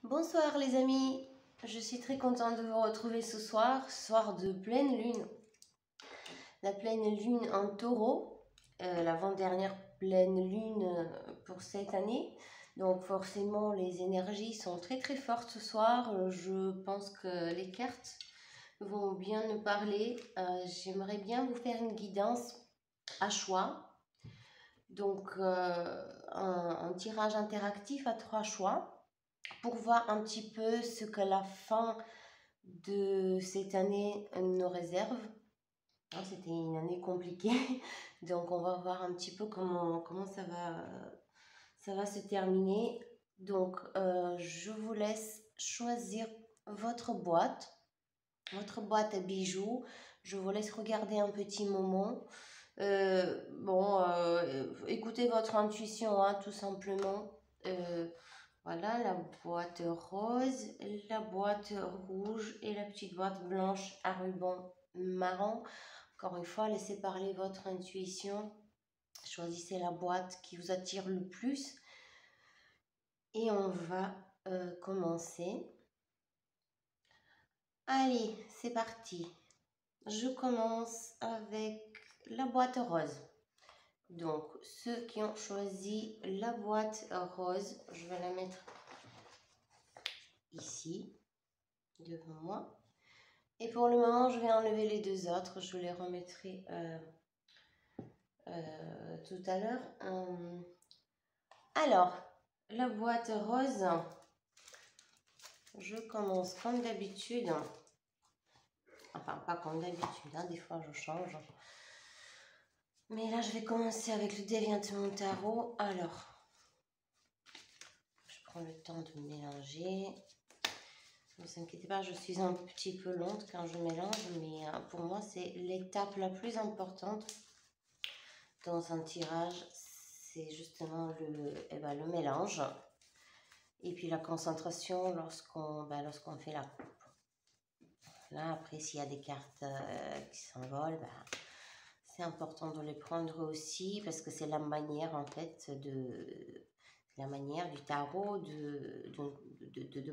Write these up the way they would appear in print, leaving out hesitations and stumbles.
Bonsoir les amis, je suis très contente de vous retrouver ce soir, soir de pleine lune. La pleine lune en taureau, l'avant-dernière pleine lune pour cette année. Donc forcément les énergies sont très fortes ce soir. Je pense que les cartes vont bien nous parler. J'aimerais bien vous faire une guidance à choix. Donc un tirage interactif à 3 choix pour voir un petit peu ce que la fin de cette année nous réserve. C'était une année compliquée, donc on va voir un petit peu comment ça va se terminer. Donc je vous laisse choisir votre boîte à bijoux. Je vous laisse regarder un petit moment. Écoutez votre intuition, hein, tout simplement. Voilà, la boîte rose, la boîte rouge et la petite boîte blanche à ruban marron. Encore une fois, laissez parler votre intuition. Choisissez la boîte qui vous attire le plus. Et on va commencer. Allez, c'est parti. Je commence avec la boîte rose. Donc, ceux qui ont choisi la boîte rose, je vais la mettre ici, devant moi. Et pour le moment, je vais enlever les deux autres. Je les remettrai tout à l'heure. Alors, la boîte rose, je commence comme d'habitude. Enfin, pas comme d'habitude, hein, des fois je change. Mais là, je vais commencer avec le déviantement tarot. Alors, je prends le temps de mélanger. Ne vous inquiétez pas, je suis un petit peu lente quand je mélange, mais pour moi, c'est l'étape la plus importante dans un tirage. C'est justement le mélange et puis la concentration lorsqu'on fait la coupe. Là, après, s'il y a des cartes qui s'envolent, c'est important de les prendre aussi parce que c'est la manière, en fait, la manière du tarot de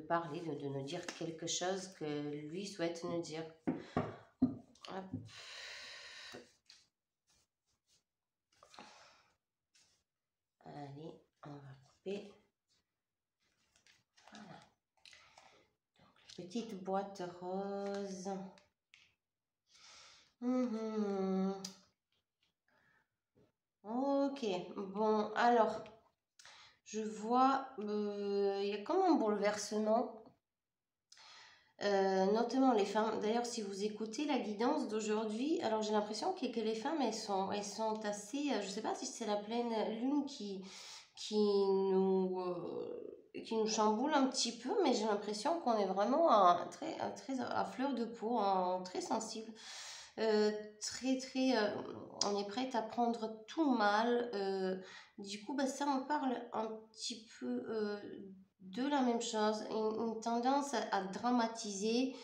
parler, de nous dire quelque chose que lui souhaite nous dire. Hop. Allez, on va couper. Voilà. Donc, petite boîte rose. Ok, bon, alors, je vois, il y a comme un bouleversement. Notamment les femmes, d'ailleurs si vous écoutez la guidance d'aujourd'hui, alors j'ai l'impression que les femmes elles sont assez, je sais pas si c'est la pleine lune qui nous chamboule un petit peu, mais j'ai l'impression qu'on est vraiment très à fleur de peau, très sensible, on est prête à prendre tout mal, du coup ça me parle un petit peu de la même chose, une tendance à dramatiser.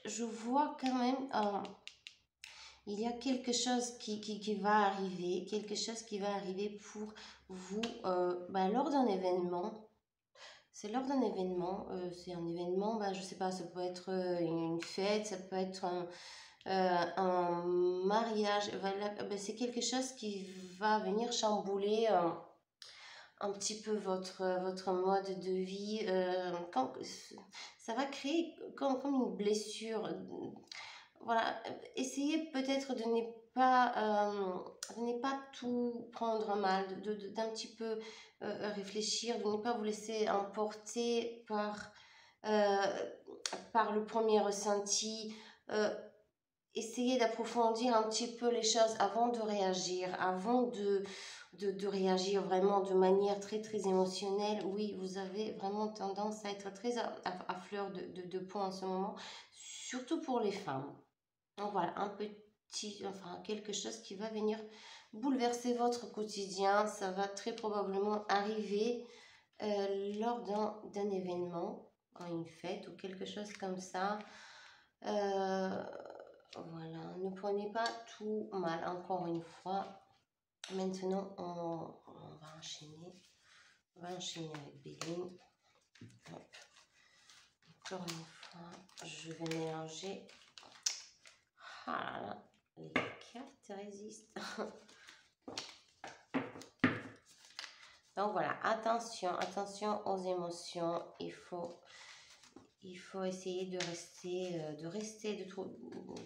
Je vois quand même, il y a quelque chose qui va arriver, pour vous lors d'un événement. C'est lors d'un événement, c'est un événement, je sais pas, ça peut être une fête, ça peut être un mariage, c'est quelque chose qui va venir chambouler un petit peu votre mode de vie, ça va créer comme une blessure. Voilà, essayez peut-être de ne pas tout prendre mal, d'un petit peu réfléchir, de ne pas vous laisser emporter par le premier ressenti. Essayez d'approfondir un petit peu les choses avant de réagir, avant de réagir vraiment de manière très émotionnelle. Oui, vous avez vraiment tendance à être très à fleur de peau en ce moment, surtout pour les femmes. Donc voilà, quelque chose qui va venir bouleverser votre quotidien. Ça va très probablement arriver lors d'un événement, une fête ou quelque chose comme ça. Voilà, ne prenez pas tout mal, encore une fois. Maintenant, on va enchaîner. On va enchaîner avec Béline. Hop. Encore une fois, je vais mélanger. Ah là là, les cartes résistent. Donc voilà, attention, attention aux émotions. Il faut essayer de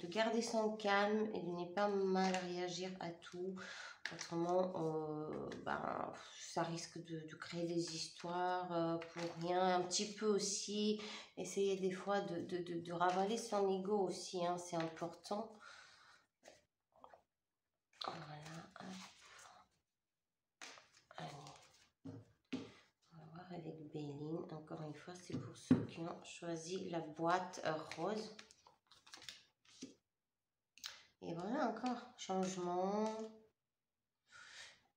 garder son calme et de ne pas mal réagir à tout. Autrement, ben, ça risque de créer des histoires pour rien. Un petit peu aussi, essayer des fois de ravaler son ego aussi, hein, c'est important. Voilà. Allez. On va voir avec Béline. Encore une fois, c'est pour ceux qui ont choisi la boîte rose. Et voilà encore, changement.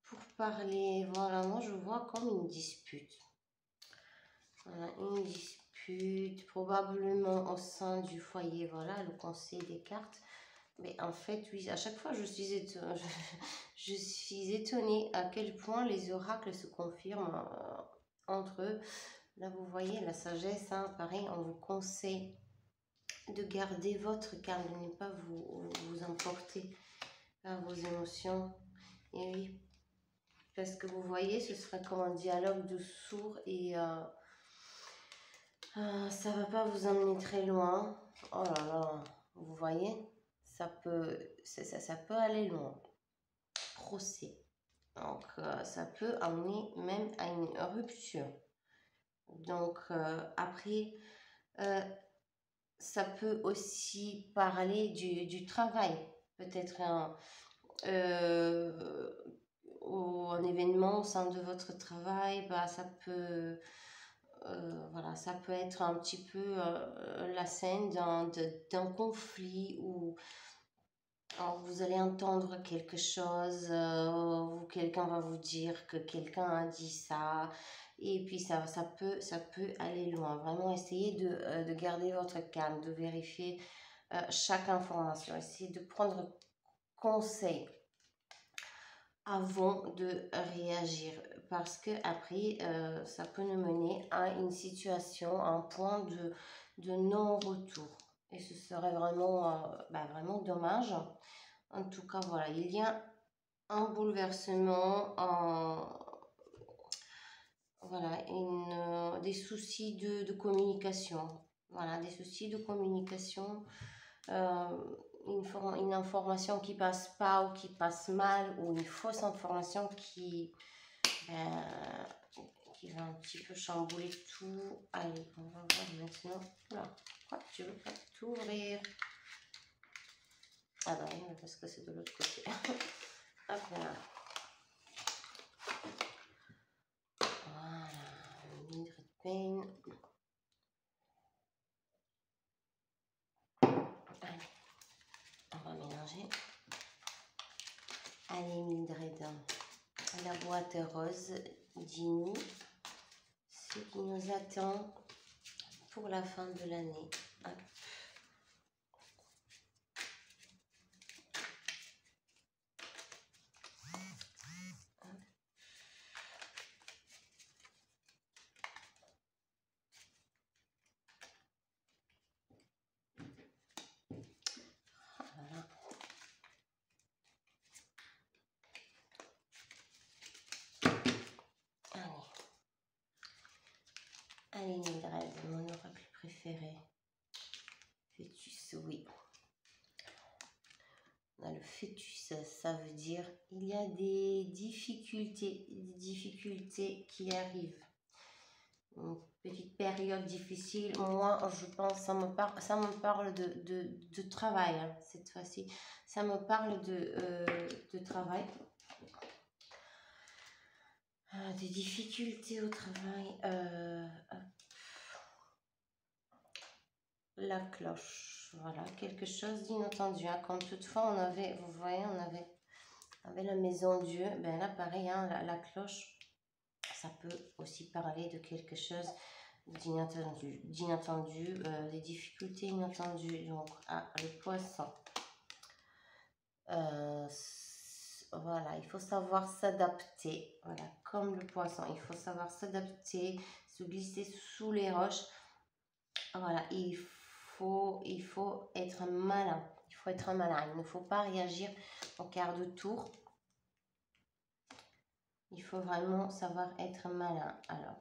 Pour parler, voilà, moi je vois comme une dispute. Voilà, une dispute, probablement au sein du foyer, voilà, le conseil des cartes. Mais en fait, oui, à chaque fois, je suis étonnée à quel point les oracles se confirment entre eux. Là, vous voyez, la sagesse, hein, pareil, on vous conseille de garder votre calme, de ne pas vous emporter par vos émotions. Et oui, parce que vous voyez, ce sera comme un dialogue de sourds et ça va pas vous emmener très loin. Oh là là, vous voyez, ça peut aller loin. Procès. Donc, ça peut amener même à une rupture. Donc, après, ça peut aussi parler du travail. Peut-être un événement au sein de votre travail, bah, ça peut voilà, ça peut être un petit peu la scène d'un conflit où vous allez entendre quelque chose, quelqu'un va vous dire que quelqu'un a dit ça, et puis ça peut aller loin. Vraiment, essayez de garder votre calme, de vérifier chaque information, essayez de prendre conseil avant de réagir, parce que après ça peut nous mener à une situation, à un point de non-retour, et ce serait vraiment vraiment dommage. En tout cas, voilà, il y a un bouleversement, voilà, des soucis de communication, voilà, des soucis de communication, une information qui passe pas ou qui passe mal, ou une fausse information qui va un petit peu chambouler tout. Allez, on va voir maintenant. Là, quoi, tu veux pas t'ouvrir? Ah bah oui, parce que c'est de l'autre côté. Hop là. Voilà, Mildred Payne. Allez, on va mélanger. Allez, Mildred, la boîte rose, dis-nous ce qui nous attend pour la fin de l'année. Allez, Mildred, mon oracle préféré. Fœtus, oui. On a le fœtus, ça veut dire il y a des difficultés qui arrivent. Une petite période difficile. Moi, je pense, ça me parle de travail, hein, cette fois-ci. Ça me parle de travail. Des difficultés au travail. La cloche, voilà, quelque chose d'inattendu, hein. Comme toutefois on avait, vous voyez, on avait la maison Dieu, ben là pareil, hein, la cloche, ça peut aussi parler de quelque chose d'inattendu, des difficultés inattendues. Donc le poisson, voilà, il faut savoir s'adapter. Voilà, comme le poisson, il faut savoir s'adapter, se glisser sous les roches. Voilà, il faut être malin. Il faut être malin. Il ne faut pas réagir en quart de tour. Il faut vraiment savoir être malin. Alors,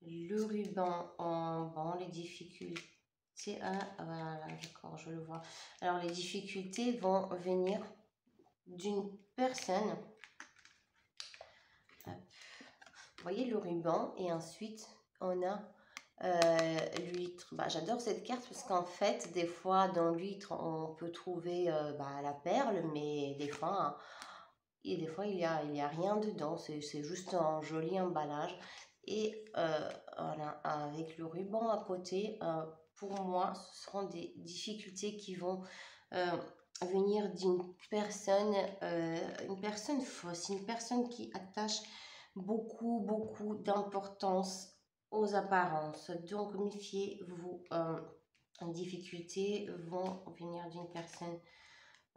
le ruban en bon, les difficultés. Ah, voilà, d'accord, je le vois. Alors, les difficultés vont venir d'une personne. Hop. Vous voyez le ruban et ensuite on a l'huître. Bah, j'adore cette carte parce qu'en fait, des fois dans l'huître, on peut trouver la perle, mais des fois, hein, et des fois il y a rien dedans. C'est juste un joli emballage. Et voilà, avec le ruban à côté, pour moi, ce seront des difficultés qui vont venir d'une personne, une personne fausse, une personne qui attache beaucoup d'importance aux apparences. Donc, méfiez-vous. Les difficultés vont venir d'une personne,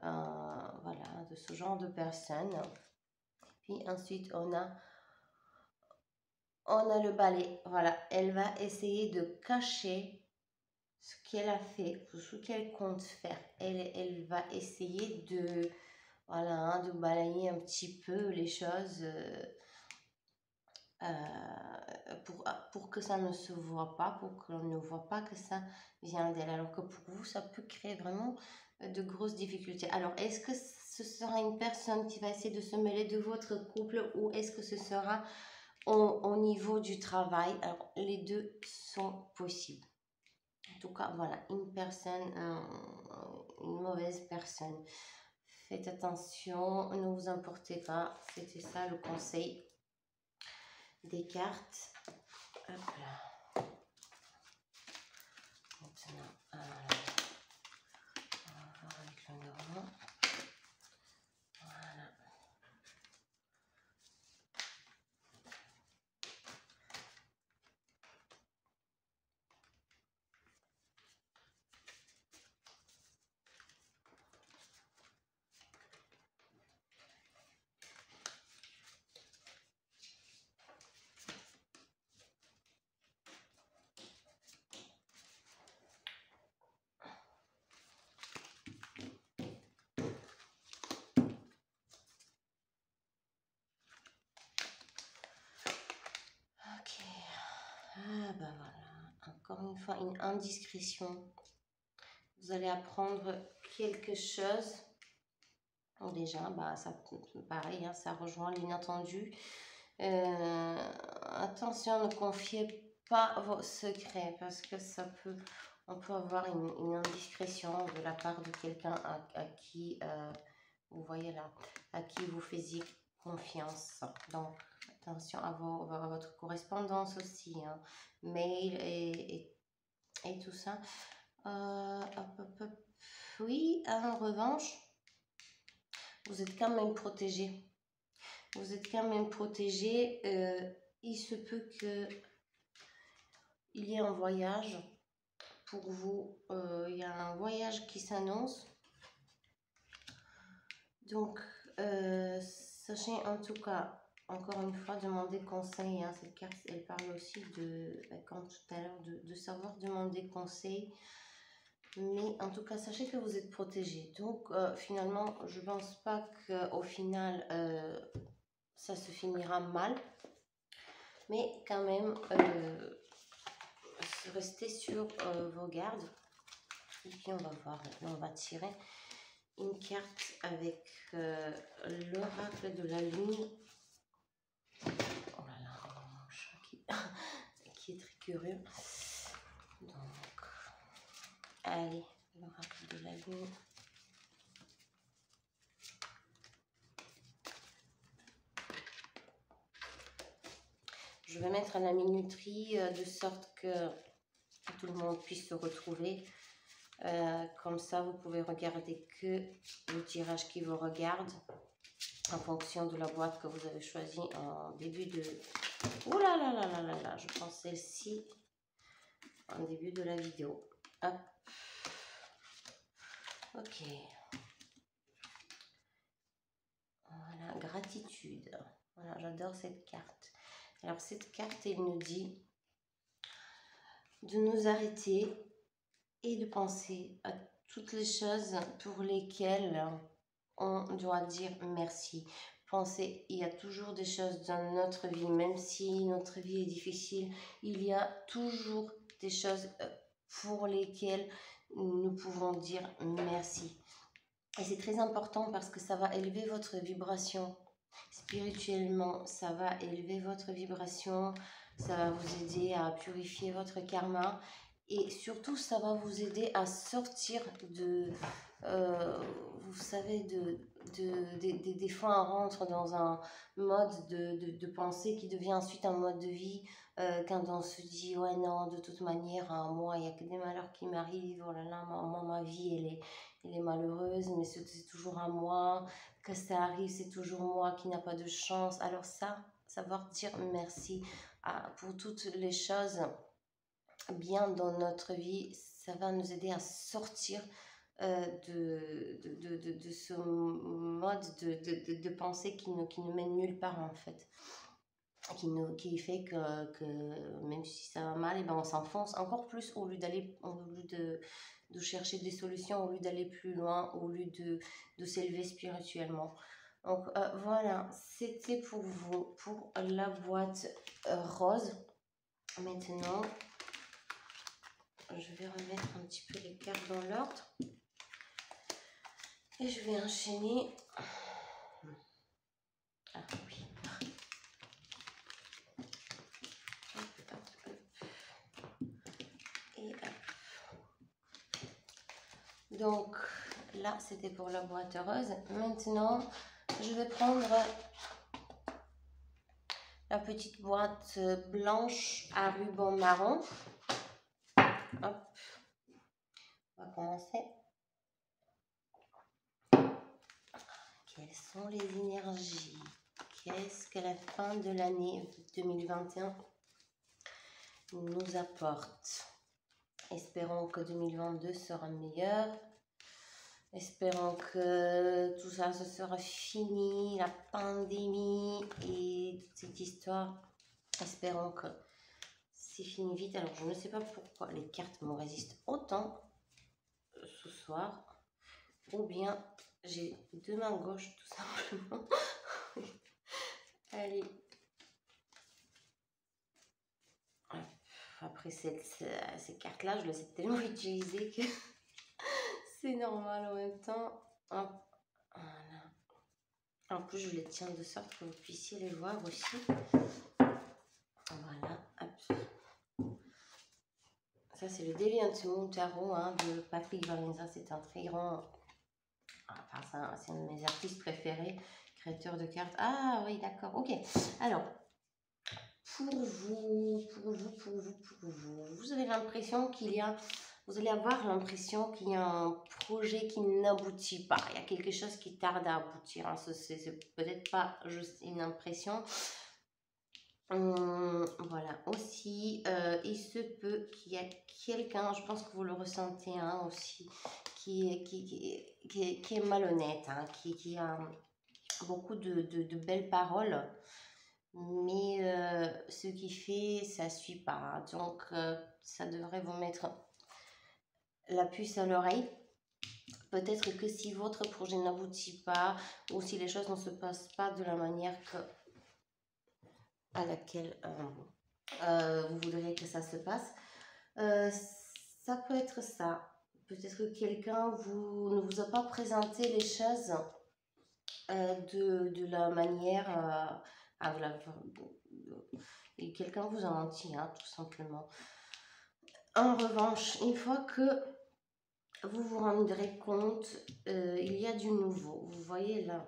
voilà, de ce genre de personne. Puis ensuite, on a le balai. Voilà, elle va essayer de cacher ce qu'elle a fait, ou ce qu'elle compte faire. Elle va essayer de, voilà, hein, de balayer un petit peu les choses pour que ça ne se voit pas, pour que l'on ne voit pas que ça vient d'elle. Alors que pour vous, ça peut créer vraiment de grosses difficultés. Alors, est-ce que ce sera une personne qui va essayer de se mêler de votre couple ou est-ce que ce sera au niveau du travail? Alors, les deux sont possibles. En tout cas, voilà, une personne, une mauvaise personne. Faites attention, ne vous emportez pas. C'était ça le conseil des cartes. Hop là. Maintenant, on va voir avec le normand. Voilà. Ok. Ah bah voilà. Encore une fois, une indiscrétion. Vous allez apprendre quelque chose. Déjà, bah, ça, pareil, hein, ça rejoint l'inattendu. Attention, ne confiez pas vos secrets parce que on peut avoir une indiscrétion de la part de quelqu'un à qui, vous voyez là, à qui vous faisiez confiance. Donc, attention à votre correspondance aussi, hein, mail et tout ça. Hop. Oui, en revanche, vous êtes quand même protégé. Vous êtes quand même protégé. Il se peut que il y ait un voyage pour vous. Il y a un voyage qui s'annonce. Donc, sachez en tout cas, encore une fois, demander conseil. Hein. Cette carte, elle parle aussi de, comme tout à l'heure, de savoir demander conseil. Mais en tout cas, sachez que vous êtes protégé. Donc, finalement, je ne pense pas qu'au final, ça se finira mal. Mais quand même, restez sur vos gardes. Et puis, on va voir. Là, on va tirer une carte avec l'oracle de la lune. Oh là là, mon chat qui est très curieux. Donc, allez, l'oracle de la lune. Je vais mettre la minuterie de sorte que tout le monde puisse se retrouver. Comme ça, vous pouvez regarder que le tirage qui vous regarde en fonction de la boîte que vous avez choisie en début de... Ouh là là là là là là, je pense celle-ci en début de la vidéo. Hop. Ok. Voilà, gratitude. Voilà, j'adore cette carte. Alors, cette carte, elle nous dit de nous arrêter et de penser à toutes les choses pour lesquelles on doit dire merci. Pensez, il y a toujours des choses dans notre vie, même si notre vie est difficile, il y a toujours des choses pour lesquelles nous pouvons dire merci. Et c'est très important parce que ça va élever votre vibration spirituellement, ça va élever votre vibration, ça va vous aider à purifier votre karma et surtout ça va vous aider à sortir de, vous savez, des fois on rentre dans un mode de pensée qui devient ensuite un mode de vie quand on se dit ouais non de toute manière moi il n'y a que des malheurs qui m'arrivent, oh là là moi ma vie elle est malheureuse mais c'est toujours à moi que ça arrive, c'est toujours moi qui n'a pas de chance. Alors ça, savoir dire merci pour toutes les choses bien dans notre vie, ça va nous aider à sortir de ce mode de pensée qui ne mène nulle part en fait. Qui fait que même si ça va mal, et ben on s'enfonce encore plus au lieu de chercher des solutions, au lieu d'aller plus loin, au lieu de s'élever spirituellement. Donc voilà, c'était pour vous, pour la boîte rose. Maintenant, je vais remettre un petit peu les cartes dans l'ordre. Et je vais enchaîner. Ah oui. Donc là, c'était pour la boîte rose. Maintenant, je vais prendre la petite boîte blanche à ruban marron. Hop. On va commencer. Quelles sont les énergies? Qu'est-ce que la fin de l'année 2021 nous apporte? Espérons que 2022 sera meilleur. Espérons que tout ça se sera fini, la pandémie et toute cette histoire. Espérons que c'est fini vite. Alors, je ne sais pas pourquoi les cartes me résistent autant ce soir. Ou bien, j'ai deux mains gauches, tout simplement. Allez. Après, ces cartes-là, je les ai tellement utilisées que c'est normal en même temps. Hop. Voilà. En plus, je les tiens de sorte que vous puissiez les voir aussi. Voilà. Hop. Ça, c'est le Deviant Tarot de Patrick Valenza. C'est un très grand... Enfin, c'est un de mes artistes préférés, créateur de cartes. Ah oui, d'accord. Ok. Alors, pour vous, vous avez l'impression qu'il y a... Vous allez avoir l'impression qu'il y a un projet qui n'aboutit pas. Il y a quelque chose qui tarde à aboutir. Hein. C'est peut-être pas juste une impression. Voilà. Aussi, il se peut qu'il y a quelqu'un, je pense que vous le ressentez aussi, qui est malhonnête, qui a beaucoup de belles paroles. Mais ce qu'il fait, ça ne suit pas. Donc, ça devrait vous mettre la puce à l'oreille. Peut-être que si votre projet n'aboutit pas ou si les choses ne se passent pas de la manière à laquelle vous voudriez que ça se passe, ça peut être ça. Peut-être que quelqu'un ne vous a pas présenté les choses de la manière... et quelqu'un vous a menti, tout simplement. En revanche, une fois que vous vous rendrez compte, il y a du nouveau. Vous voyez là,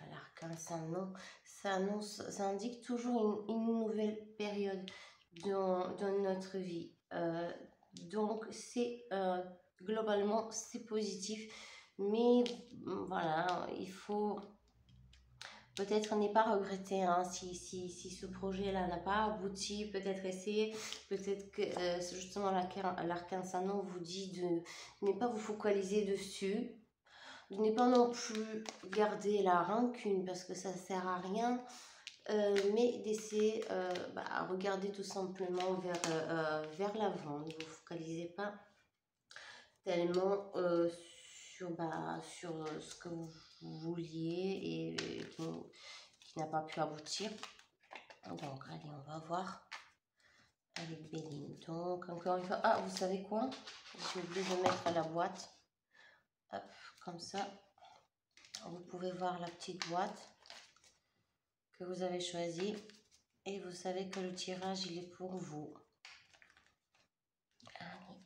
l'arcane, ça indique toujours une nouvelle période dans notre vie. Donc, c'est globalement, c'est positif. Mais voilà, il faut... Peut-être ne pas regretter si ce projet-là n'a pas abouti, peut-être essayer, peut-être que justement l'arcane Sanon vous dit de ne pas vous focaliser dessus, de ne pas non plus garder la rancune parce que ça ne sert à rien, mais d'essayer à regarder tout simplement vers l'avant. Ne vous focalisez pas tellement sur ce que vous vouliez et qui n'a pas pu aboutir. Donc, allez, on va voir avec Béline. Donc, encore une fois, ah, vous savez quoi? J'ai oublié de mettre la boîte. Hop, comme ça, vous pouvez voir la petite boîte que vous avez choisie. Et vous savez que le tirage, il est pour vous. Allez.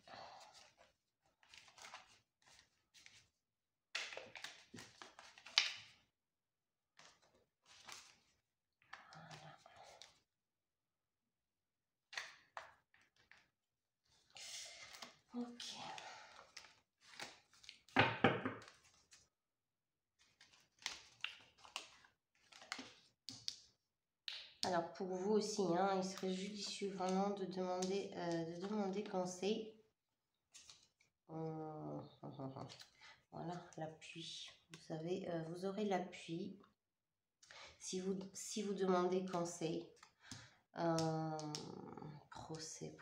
Voilà. Ok. Alors pour vous aussi, hein, il serait judicieux vraiment de demander conseil. Voilà, l'appui. Vous savez, vous aurez l'appui si vous demandez conseil. Procès.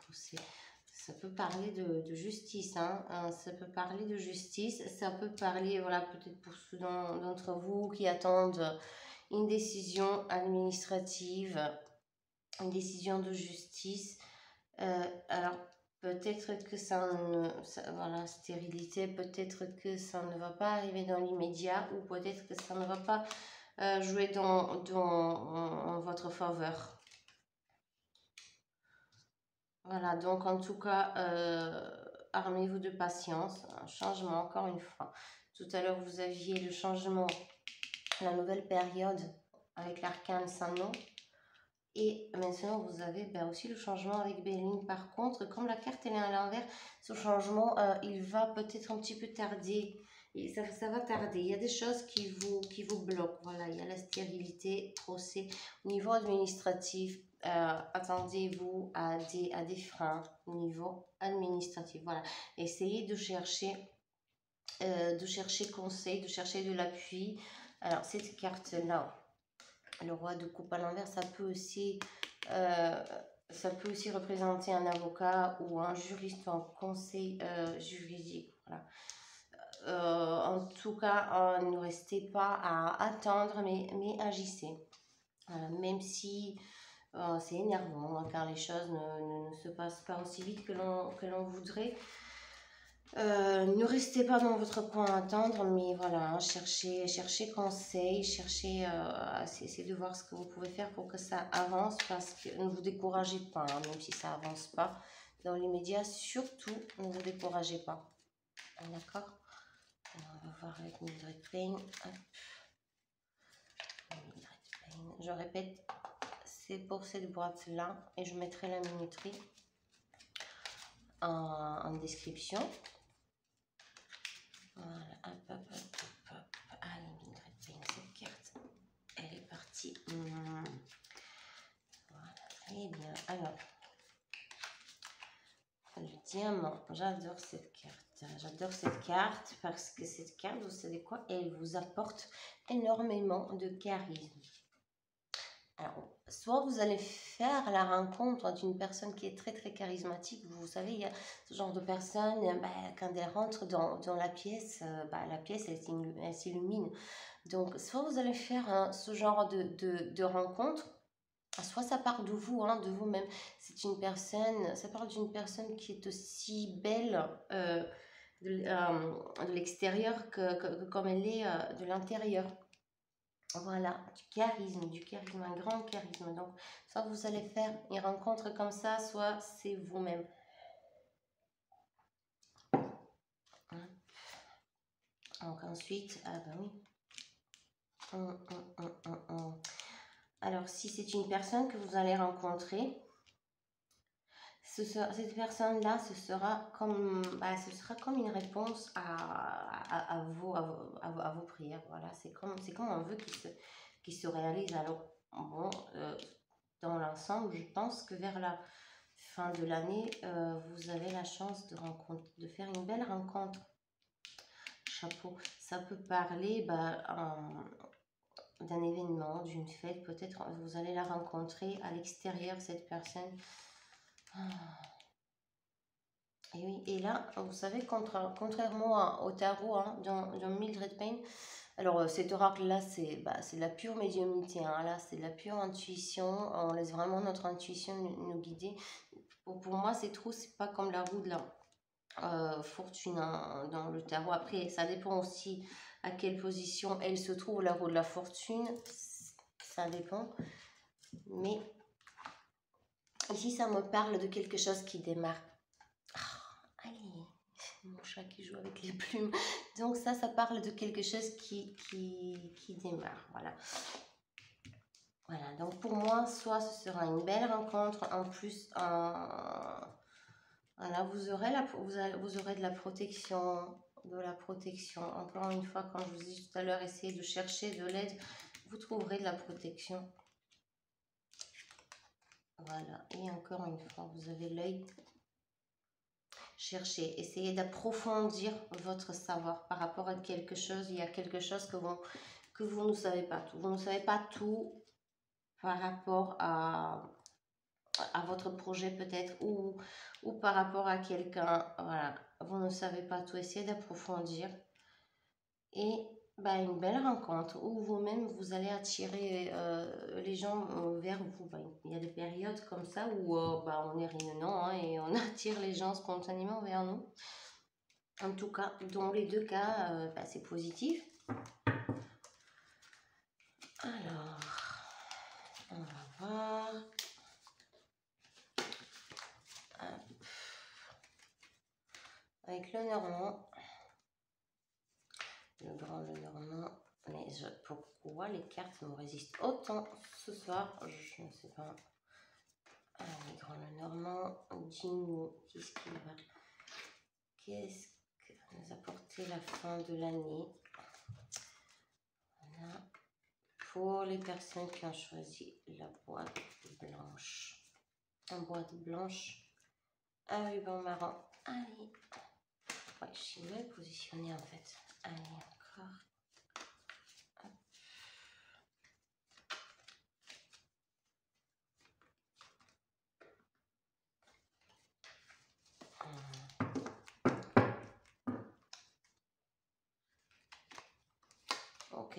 Ça peut parler de justice, hein, ça peut parler de justice, ça peut parler, voilà, peut-être pour ceux d'entre vous qui attendent une décision administrative, une décision de justice. Alors, peut-être que voilà, stérilité, peut-être que ça ne va pas arriver dans l'immédiat ou peut-être que ça ne va pas jouer en votre faveur. Voilà, donc en tout cas, armez-vous de patience, un changement encore une fois. Tout à l'heure, vous aviez le changement, la nouvelle période avec l'arcane Saint-Nom. Et maintenant, vous avez aussi le changement avec Béline. Par contre, comme la carte elle est à l'envers, ce changement, il va peut-être un petit peu tarder. Et ça va tarder. Il y a des choses qui vous bloquent. Voilà, il y a la stérilité, procès. Au niveau administratif, attendez-vous à des freins au niveau administratif. Voilà, essayez de chercher conseil, de chercher de l'appui. Alors, cette carte-là, le roi de coupe à l'envers, ça peut aussi représenter un avocat ou un juriste ou un conseil juridique. Voilà. En tout cas, ne restez pas à attendre, mais agissez. Voilà. Même si c'est énervant, hein, car les choses ne se passent pas aussi vite que l'on voudrait. Ne restez pas dans votre coin à attendre, mais voilà, hein, cherchez conseil, essayez de voir ce que vous pouvez faire pour que ça avance, parce que ne vous découragez pas, hein, même si ça avance pas dans l'immédiat, surtout ne vous découragez pas. D'accord? On va voir avec Mildred Payne. Je répète, c'est pour cette boîte là et je mettrai la minuterie en description. Voilà, hop. Allez, Mildred Payne, cette carte, elle est partie. Voilà, très bien. Alors, le diamant, j'adore cette carte. J'adore cette carte parce que cette carte, vous savez quoi, elle vous apporte énormément de charisme. Alors, soit vous allez faire la rencontre d'une personne qui est très très charismatique. Vous savez, il y a ce genre de personne, quand elle rentre dans la pièce, la pièce elle s'illumine. Donc, soit vous allez faire ce genre de rencontre, soit ça part de vous, hein, de vous-même. Ça parle d'une personne qui est aussi belle de l'extérieur que comme elle est de l'intérieur. Voilà, du charisme, un grand charisme. Donc, soit vous allez faire une rencontre comme ça, soit c'est vous-même. Donc ensuite, ah ben oui. Alors, si c'est une personne que vous allez rencontrer, cette personne-là, ce sera comme une réponse à vos prières. Voilà, c'est comme un vœu qui se réalise. Alors, bon, dans l'ensemble, je pense que vers la fin de l'année, vous avez la chance de faire une belle rencontre. chapeau. Ça peut parler d'un événement, d'une fête. Peut-être vous allez la rencontrer à l'extérieur, cette personne. Et oui, et là, vous savez, contrairement au tarot, hein, dans Mildred Payne, alors cet oracle-là, c'est de la pure médiumnité, hein, là, c'est de la pure intuition, on laisse vraiment notre intuition nous guider. Pour moi, c'est pas comme la roue de la fortune, hein, dans le tarot. Après, ça dépend aussi à quelle position elle se trouve, la roue de la fortune, ça dépend. Mais ici, ça me parle de quelque chose qui démarre. Allez, mon chat qui joue avec les plumes. Donc ça parle de quelque chose qui démarre. Voilà. Voilà, donc pour moi, soit ce sera une belle rencontre, en plus, voilà, vous aurez de la protection, Encore une fois, comme je vous ai dit tout à l'heure, essayez de chercher de l'aide, vous trouverez de la protection. Voilà, et encore une fois, vous avez l'œil. Cherchez, essayez d'approfondir votre savoir par rapport à quelque chose. Il y a quelque chose que vous ne savez pas tout. Vous ne savez pas tout par rapport à votre projet peut-être, ou par rapport à quelqu'un. Voilà, vous ne savez pas tout. Essayez d'approfondir. Et une belle rencontre où vous-même vous allez attirer les gens vers vous. Il y a des périodes comme ça où on est rayonnant, hein, et on attire les gens spontanément vers nous. En tout cas, dans les deux cas, c'est positif. Alors, on va voir. Avec le Normand. Le grand Lenormand. Mais pourquoi les cartes me résistent autant ce soir? Je ne sais pas. Allez, grand Lenormand, dis-nous, qu'est-ce que nous apporter la fin de l'année? Voilà. Pour les personnes qui ont choisi la boîte blanche. En boîte blanche, un ruban marron. Allez. Ouais, je suis mal positionnée en fait. Allez, encore. Ok.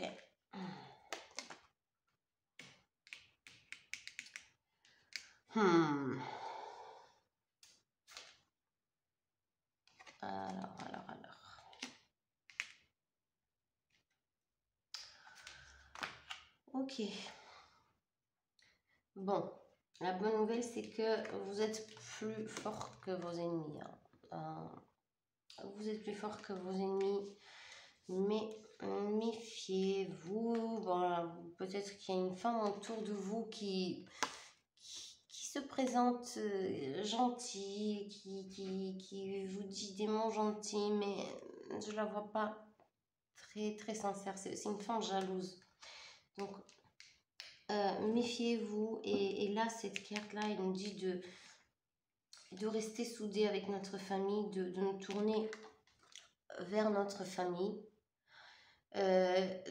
Alors. Ok. Bon, la bonne nouvelle, c'est que vous êtes plus fort que vos ennemis. Hein. Vous êtes plus fort que vos ennemis, mais méfiez-vous. Bon, peut-être qu'il y a une femme autour de vous qui se présente gentille, qui vous dit des mots gentils, mais je la vois pas très, très sincère. C'est une femme jalouse. Donc, méfiez-vous. Et là, cette carte-là, elle nous dit de rester soudés avec notre famille, de nous tourner vers notre famille.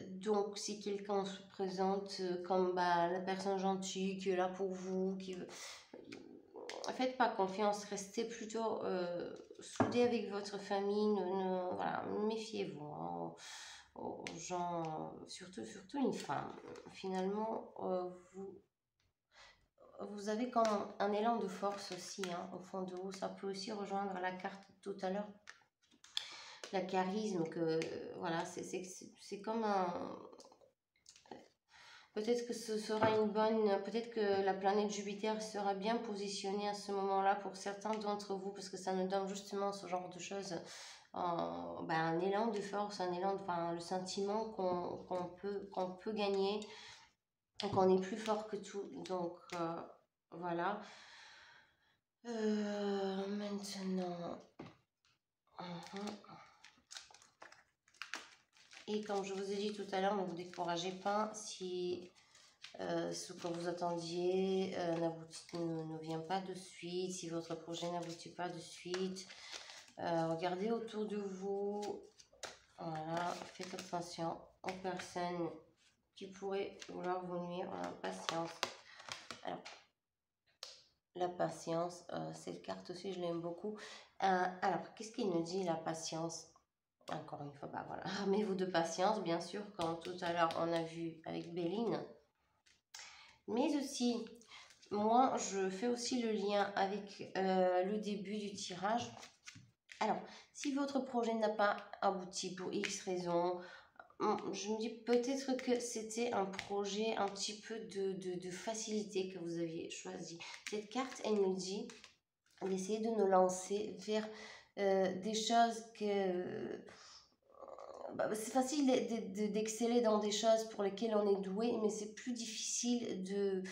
Donc, si quelqu'un se présente comme la personne gentille qui est là pour vous, faites pas confiance, restez plutôt soudés avec votre famille, voilà, méfiez-vous, hein, aux gens, surtout une femme. Finalement, vous avez comme un élan de force aussi, hein, au fond de vous. Ça peut aussi rejoindre la carte tout à l'heure, la charisme, que voilà, c'est comme un... Peut-être que ce sera peut-être que la planète Jupiter sera bien positionnée à ce moment-là pour certains d'entre vous, parce que ça nous donne justement ce genre de choses, un élan de force, le sentiment qu'on peut gagner, qu'on est plus fort que tout. Donc voilà. Maintenant, et comme je vous ai dit tout à l'heure, ne vous découragez pas si ce que vous attendiez ne vient pas de suite, si votre projet n'aboutit pas de suite. Regardez autour de vous, Voilà, faites attention aux personnes qui pourraient vouloir vous nuire. Patience. Alors, la patience, cette carte aussi, je l'aime beaucoup. Alors, qu'est-ce qu'il nous dit, la patience? Encore une fois, bah voilà, armez-vous de patience, bien sûr, comme tout à l'heure on a vu avec Béline. Mais aussi, moi, je fais aussi le lien avec le début du tirage. Alors, si votre projet n'a pas abouti pour X raison, je me dis peut-être que c'était un projet un petit peu de facilité que vous aviez choisi. Cette carte, elle nous dit d'essayer de nous lancer vers des choses que... c'est facile d'exceller dans des choses pour lesquelles on est doué, mais c'est plus difficile de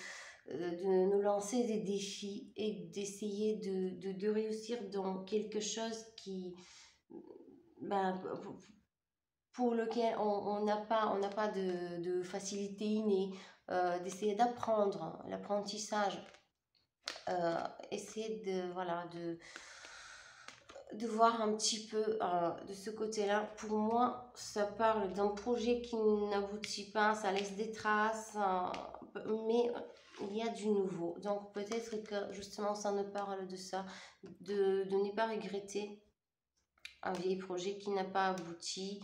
nous lancer des défis et d'essayer de réussir dans quelque chose qui, ben, pour lequel on n'a pas de facilité innée, d'essayer d'apprendre, l'apprentissage, essayer voilà, de voir un petit peu de ce côté-là. Pour moi, ça parle d'un projet qui n'aboutit pas, ça laisse des traces, mais il y a du nouveau. Donc peut-être que justement ça nous parle de ça, de ne pas regretter un vieil projet qui n'a pas abouti.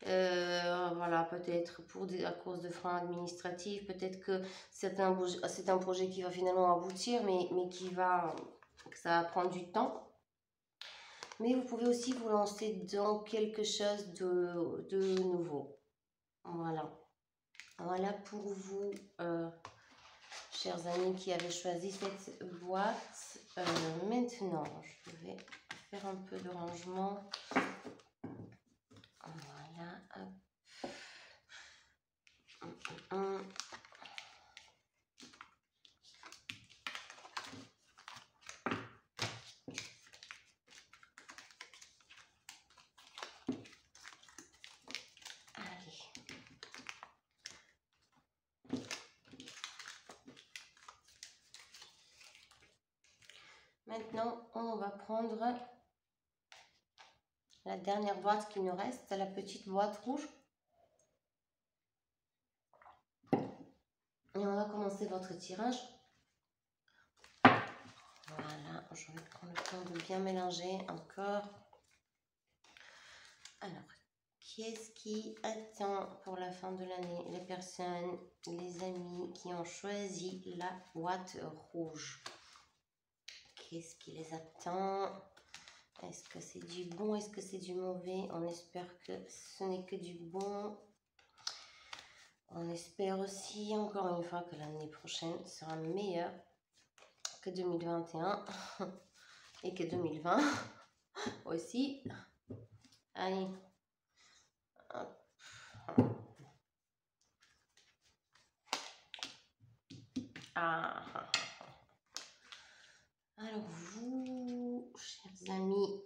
Voilà, peut-être à cause de freins administratifs, peut-être que c'est un projet qui va finalement aboutir, mais que ça va prendre du temps. Mais vous pouvez aussi vous lancer dans quelque chose de nouveau. Voilà. Voilà pour vous, chers amis qui avez choisi cette boîte. Maintenant, je vais faire un peu de rangement. Voilà. Hop. Maintenant, on va prendre la dernière boîte qui nous reste, la petite boîte rouge. Et on va commencer votre tirage. Voilà, je vais prendre le temps de bien mélanger encore. Alors, qu'est-ce qui attend pour la fin de l'année les personnes, les amis qui ont choisi la boîte rouge? Qu'est-ce qui les attend? Est-ce que c'est du bon? Est-ce que c'est du mauvais? On espère que ce n'est que du bon. On espère aussi, encore une fois, que l'année prochaine sera meilleure que 2021 et que 2020 aussi. Allez. Alors vous, chers amis,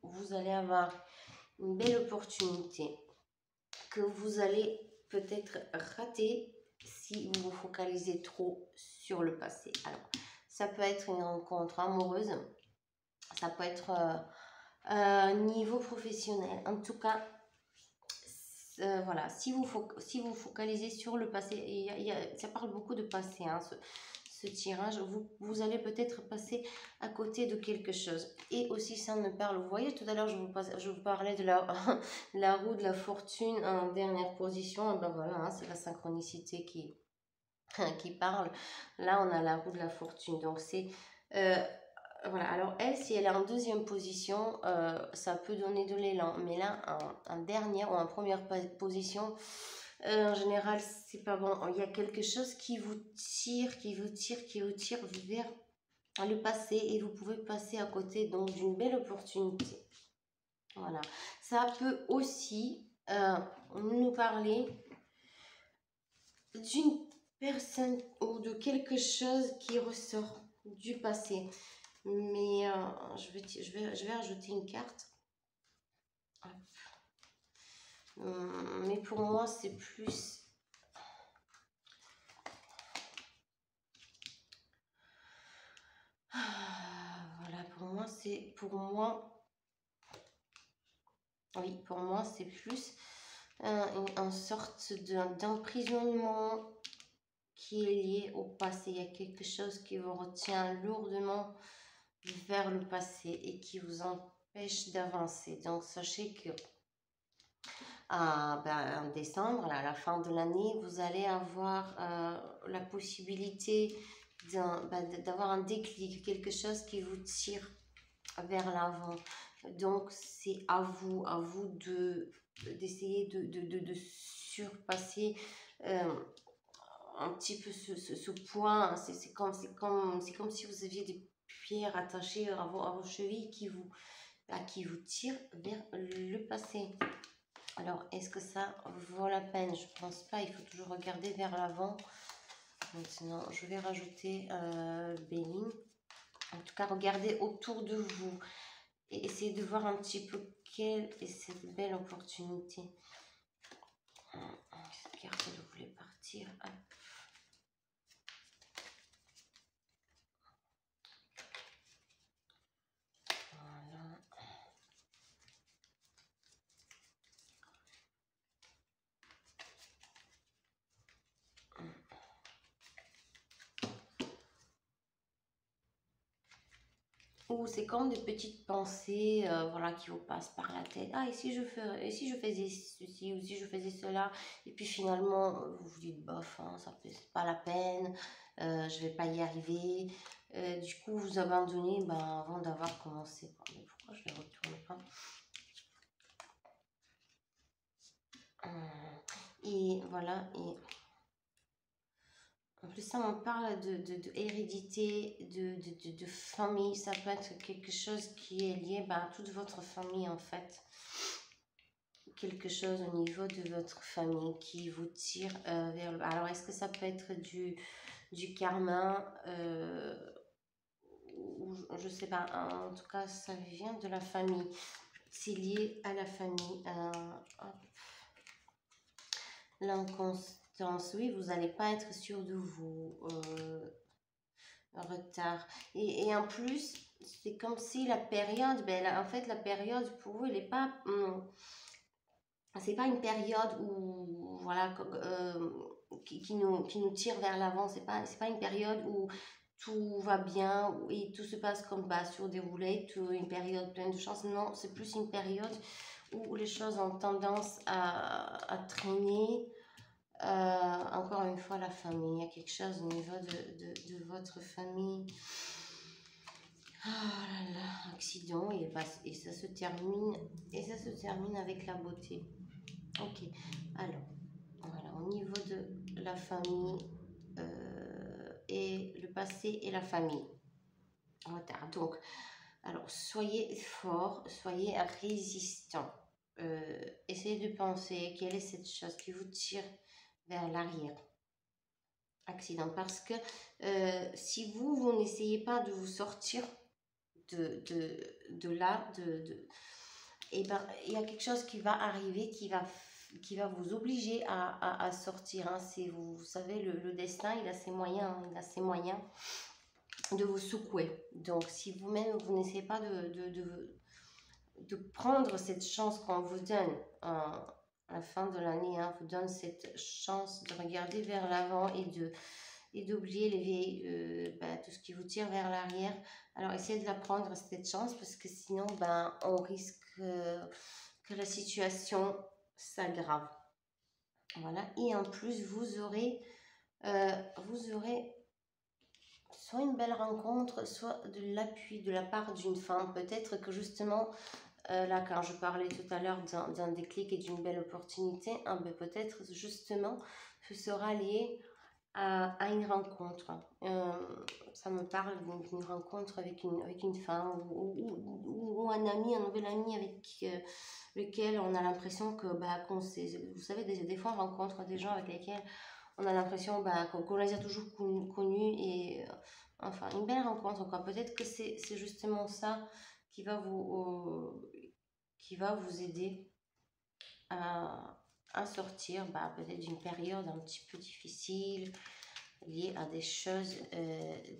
vous allez avoir une belle opportunité que vous allez peut-être rater si vous vous focalisez trop sur le passé. Alors, ça peut être une rencontre amoureuse, ça peut être niveau professionnel. En tout cas, voilà, si vous focalisez sur le passé, ça parle beaucoup de passé, hein, ce tirage, vous allez peut-être passer à côté de quelque chose. Et aussi, ça me parle, vous voyez, tout à l'heure, je vous parlais de la roue de la fortune en dernière position. Ben voilà, hein, c'est la synchronicité qui parle. Là, on a la roue de la fortune. Donc, c'est... voilà, alors elle, si elle est en deuxième position, ça peut donner de l'élan. Mais là, en dernière ou en première position, en général, c'est pas bon. Il y a quelque chose qui vous tire vers le passé et vous pouvez passer à côté donc d'une belle opportunité. Voilà. Ça peut aussi nous parler d'une personne ou de quelque chose qui ressort du passé. Mais je vais rajouter une carte. Mais pour moi, c'est plus... Voilà, pour moi, Oui, pour moi, c'est plus une sorte d'emprisonnement qui est lié au passé. Il y a quelque chose qui vous retient lourdement vers le passé et qui vous empêche d'avancer. Donc, sachez que en décembre, à la fin de l'année, vous allez avoir la possibilité d'avoir un déclic, quelque chose qui vous tire vers l'avant. Donc, c'est à vous d'essayer de surpasser un petit peu ce point. C'est comme si vous aviez des pierres attachées à vos chevilles qui vous tirent vers le passé. Alors, est-ce que ça vaut la peine? Je pense pas, il faut toujours regarder vers l'avant. Maintenant, je vais rajouter Béline. En tout cas, regardez autour de vous et essayez de voir un petit peu quelle est cette belle opportunité. Cette carte, elle voulait partir. Hop. Voilà. Ou c'est comme des petites pensées voilà, qui vous passent par la tête. Ah, et si je faisais ceci, ou si je faisais cela, et puis finalement, vous vous dites, bof, hein, ça c'est pas la peine, je vais pas y arriver. Du coup, vous abandonnez avant d'avoir commencé. Mais pourquoi je ne retourne pas? Et voilà, et en plus, ça me parle de hérédité, de famille. Ça peut être quelque chose qui est lié à toute votre famille, en fait. Quelque chose au niveau de votre famille qui vous tire vers le... Alors, est-ce que ça peut être du karma ou je sais pas. En tout cas, ça vient de la famille. C'est lié à la famille. L'inconstance, oui, vous n'allez pas être sûr de vous. Retard. Et en plus, c'est comme si la période, en fait, la période pour vous, elle n'est pas... c'est pas une période où, voilà, qui nous tire vers l'avant. C'est pas une période où tout va bien et tout se passe comme sur des roulettes, une période pleine de chance. Non, c'est plus une période où les choses ont tendance à traîner. Encore une fois, la famille, il y a quelque chose au niveau de votre famille. Ah là là, accident, et ça se termine avec la beauté. Ok, alors, voilà, au niveau de la famille et le passé et la famille. Retard. Donc, alors, soyez fort, soyez résistant. Essayez de penser quelle est cette chose qui vous tire vers l'arrière. Accident. Parce que si vous n'essayez pas de vous sortir de là, et il y a quelque chose qui va arriver qui va vous obliger à sortir. Hein. Vous savez, le destin, il a ses moyens, de vous secouer. Donc, si vous-même, vous n'essayez pas de prendre cette chance qu'on vous donne à la fin de l'année, vous donne cette chance de regarder vers l'avant et d'oublier les vieilles, tout ce qui vous tire vers l'arrière. Alors, essayez de la prendre, cette chance, parce que sinon, on risque que la situation s'aggrave. Voilà. Et en plus, vous aurez soit une belle rencontre, soit de l'appui de la part d'une femme. Peut-être que justement, là, quand je parlais tout à l'heure d'un déclic et d'une belle opportunité, peut-être justement, ce sera lié à une rencontre. Ça me parle d'une rencontre avec une femme ou un ami, un nouvel ami avec lequel on a l'impression que, vous savez, des fois on rencontre des gens avec lesquels on a l'impression qu'on les a toujours connus et enfin, une belle rencontre, quoi. Peut-être que c'est justement ça qui va vous aider à sortir peut-être d'une période un petit peu difficile liée à des choses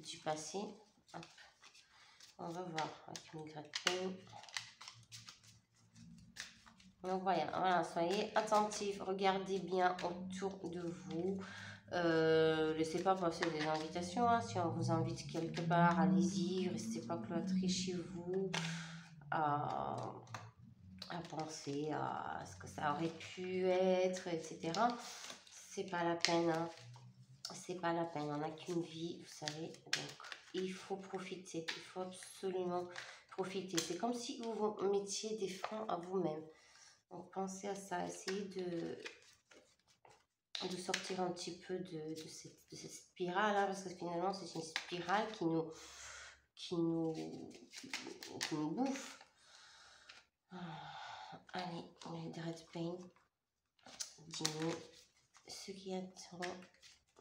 du passé. Hop. On va voir avec une gratte. Donc voilà, soyez attentifs, regardez bien autour de vous. Laissez pas passer des invitations. Hein. Si on vous invite quelque part, allez-y, restez pas cloîtrés chez vous. À penser à ce que ça aurait pu être, etc. C'est pas la peine. Hein. C'est pas la peine. On n'a qu'une vie, vous savez. Donc, il faut profiter. Il faut absolument profiter. C'est comme si vous vous mettiez des freins à vous-même. Donc, pensez à ça. Essayez de sortir un petit peu de cette spirale. Hein, parce que finalement, c'est une spirale qui nous bouffe. Allez, le Red Pain. Dis-nous ce qui attend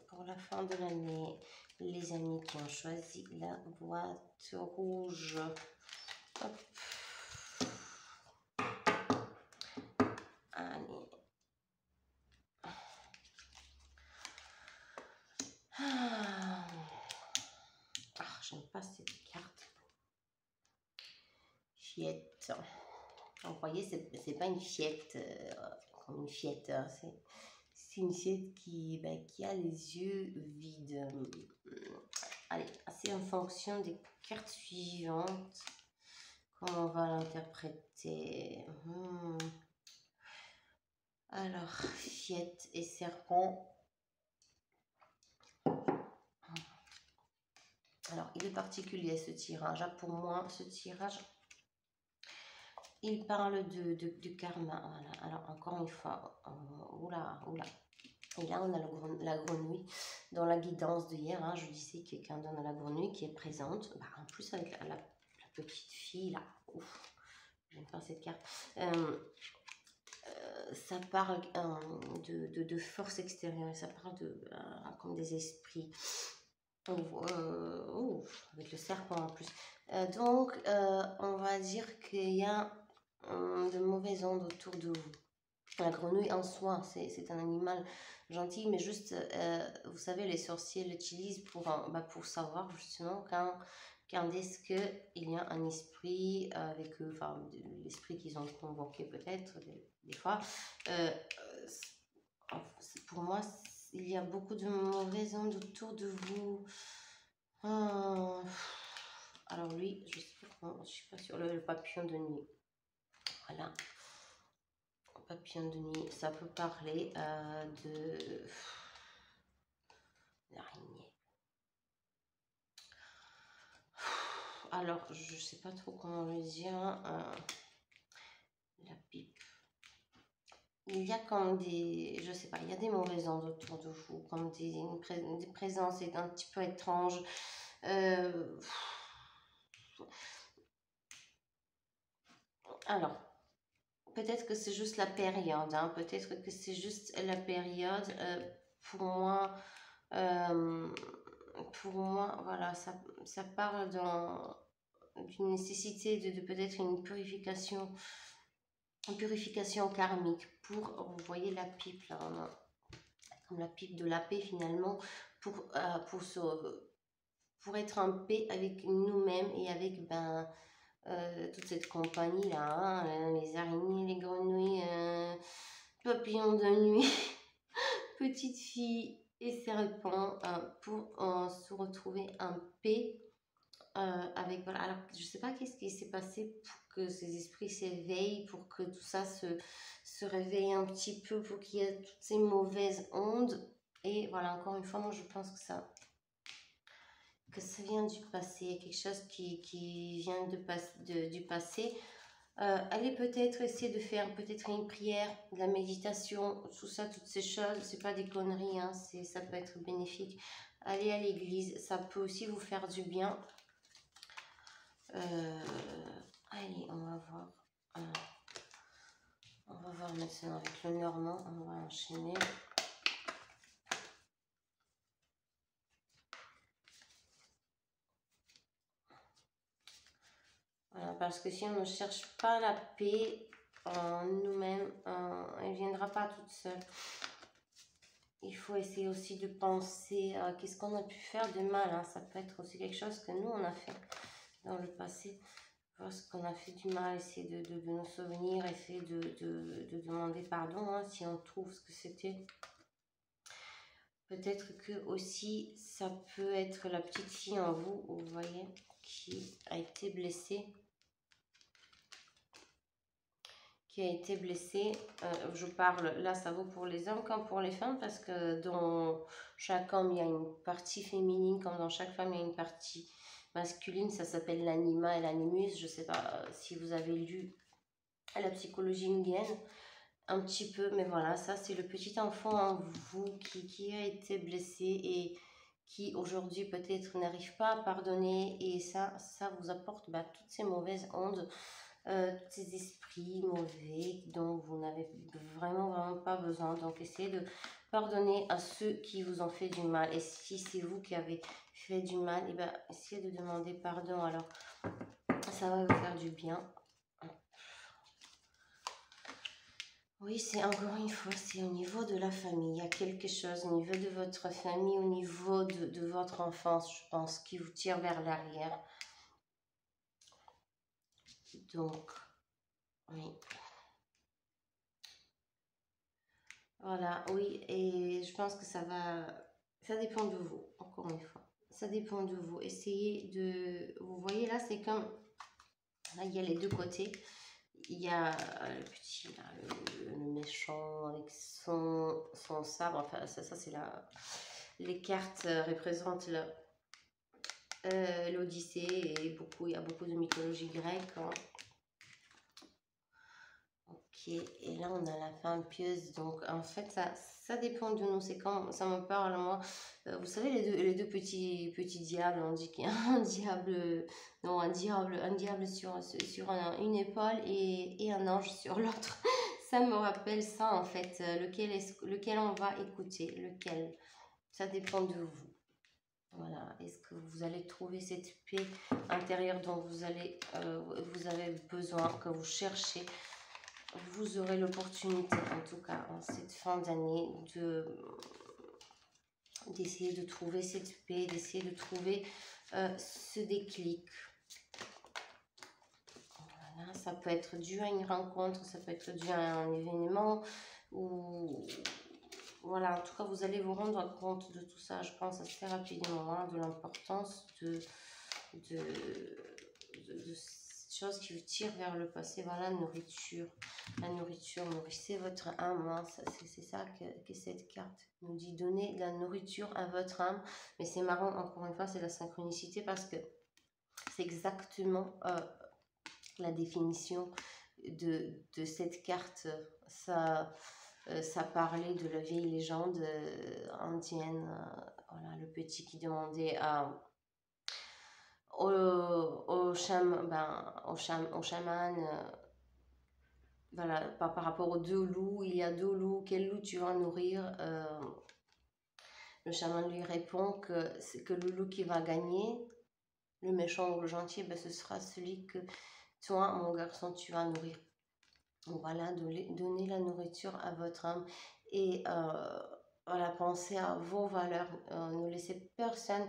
pour la fin de l'année. Les amis qui ont choisi la boîte rouge. Hop. Allez. J'aime pas cette carte. Fiette. Vous voyez, c'est pas une fiette comme une fiette. Hein, c'est une fiette qui a les yeux vides. Allez, c'est en fonction des cartes suivantes. Comment on va l'interpréter? Alors, fiette et serpent. Alors, il est particulier ce tirage. Pour moi, ce tirage, il parle de karma. Voilà. Alors, encore une fois, oula. Et là, on a la grenouille dans la guidance de hier. Hein, je disais que quelqu'un donne la grenouille qui est présente. En plus, avec la petite fille, là. Ouf, j'aime pas cette carte. Ça parle de force extérieure. Ça parle comme des esprits. Avec le serpent en plus. Donc, on va dire qu'il y a de mauvaises ondes autour de vous. La grenouille en soi, c'est un animal gentil, mais juste, vous savez, les sorciers l'utilisent pour savoir justement quand est-ce qu'il y a un esprit avec eux, enfin, l'esprit qu'ils ont convoqué peut-être, des fois. Pour moi, il y a beaucoup de mauvaises ondes autour de vous. Alors lui, je suis pas sûre, le papillon de nuit. Voilà. Papillon de nuit, ça peut parler de l'araignée. Alors, je sais pas trop comment le dire. La pipe. Il y a comme des, je sais pas, il y a des mauvaises ondes autour de vous, comme des présences un petit peu étranges. Alors, peut-être que c'est juste la période, hein, peut-être que c'est juste la période. Pour moi, voilà, ça parle d'une nécessité de peut-être une purification karmique pour, vous voyez la pipe là, comme la pipe de la paix finalement, pour être en paix avec nous-mêmes et avec toute cette compagnie là, hein, les araignées, les grenouilles, papillons de nuit, petite fille et serpent, pour se retrouver en paix. Avec, voilà. Alors, je sais pas qu'est-ce qui s'est passé pour que ces esprits s'éveillent, pour que tout ça se réveille un petit peu, pour qu'il y ait toutes ces mauvaises ondes. Et voilà, encore une fois, moi je pense que ça vient du passé, quelque chose qui vient du passé. Allez peut-être essayer de faire peut-être une prière, de la méditation, tout ça, toutes ces choses, c'est pas des conneries, hein, ça peut être bénéfique. Allez à l'église, ça peut aussi vous faire du bien. Allez, on va voir. On va voir maintenant avec le normand. On va enchaîner. Voilà, parce que si on ne cherche pas la paix en nous-mêmes, elle ne viendra pas toute seule. Il faut essayer aussi de penser à qu'est-ce qu'on a pu faire de mal. Hein. Ça peut être aussi quelque chose que nous, on a fait dans le passé. lorsqu'on a fait du mal, essayer de nous souvenir, essayer de demander pardon, hein, si on trouve ce que c'était. Peut-être que aussi, ça peut être la petite fille en vous, vous voyez, qui a été blessée. Je parle, là ça vaut pour les hommes comme pour les femmes, parce que dans chaque homme il y a une partie féminine, comme dans chaque femme il y a une partie masculine, ça s'appelle l'anima et l'animus. Je sais pas si vous avez lu la psychologie jungienne un petit peu, mais voilà, ça c'est le petit enfant en vous qui a été blessé et qui aujourd'hui peut-être n'arrive pas à pardonner, et ça vous apporte toutes ces mauvaises ondes, tous ces esprits mauvais dont vous n'avez vraiment pas besoin. Donc essayez de pardonner à ceux qui vous ont fait du mal, et si c'est vous qui avez fait du mal, et essayez de demander pardon, alors ça va vous faire du bien. Oui, c'est encore une fois, c'est au niveau de la famille. Il y a quelque chose au niveau de votre famille, au niveau de votre enfance, je pense, qui vous tire vers l'arrière. Donc, oui. Voilà, oui, et je pense que ça dépend de vous, encore une fois. Ça dépend de vous. Essayez vous voyez là, c'est comme, là, il y a les deux côtés. Il y a le petit, là, le méchant avec son sabre. Enfin, ça c'est les cartes représentent l'Odyssée, et il y a beaucoup de mythologie grecque. Hein. Ok, et là on a la femme pieuse. Donc en fait, ça dépend de nous. C'est quand ça me parle, moi. Vous savez, les deux petits diables, on dit qu'il y a un diable, non, un diable sur une épaule et un ange sur l'autre. Ça me rappelle ça en fait. Lequel on va écouter, lequel. Ça dépend de vous. Voilà, est-ce que vous allez trouver cette paix intérieure dont vous avez besoin, que vous cherchez? Vous aurez l'opportunité, en tout cas en cette fin d'année, d'essayer de trouver cette paix, d'essayer de trouver ce déclic. Voilà, ça peut être dû à une rencontre, ça peut être dû à un événement, ou voilà, en tout cas vous allez vous rendre compte de tout ça, je pense, assez rapidement, hein, de l'importance de choses qui vous tirent vers le passé. Voilà, la nourriture, nourrissez votre âme, hein. C'est ça que cette carte nous dit, donner de la nourriture à votre âme. Mais c'est marrant, encore une fois, c'est la synchronicité, parce que c'est exactement la définition de cette carte. Ça parlait de la vieille légende indienne, voilà, le petit qui demandait au chaman, voilà, par rapport aux deux loups, il y a deux loups, quel loup tu vas nourrir? Le chaman lui répond que c'est que le loup qui va gagner, le méchant ou le gentil, ce sera celui que toi, mon garçon, tu vas nourrir. Donc voilà, donner la nourriture à votre âme, et voilà, pensez à vos valeurs, ne laissez personne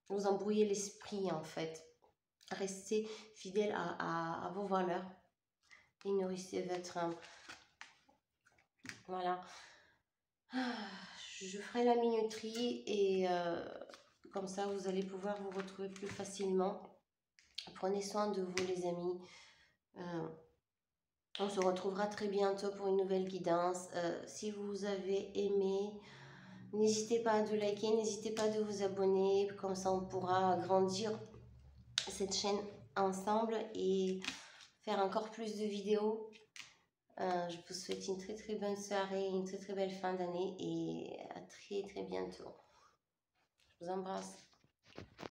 vous embrouiller l'esprit, en fait. Restez fidèle à vos valeurs et nourrissez votre âme. Voilà. Je ferai la minuterie, et comme ça vous allez pouvoir vous retrouver plus facilement. Prenez soin de vous, les amis. On se retrouvera très bientôt pour une nouvelle guidance. Si vous avez aimé, n'hésitez pas à liker, n'hésitez pas à vous abonner, comme ça on pourra agrandir cette chaîne ensemble et faire encore plus de vidéos. Je vous souhaite une très bonne soirée, une très belle fin d'année, et à très bientôt. Je vous embrasse.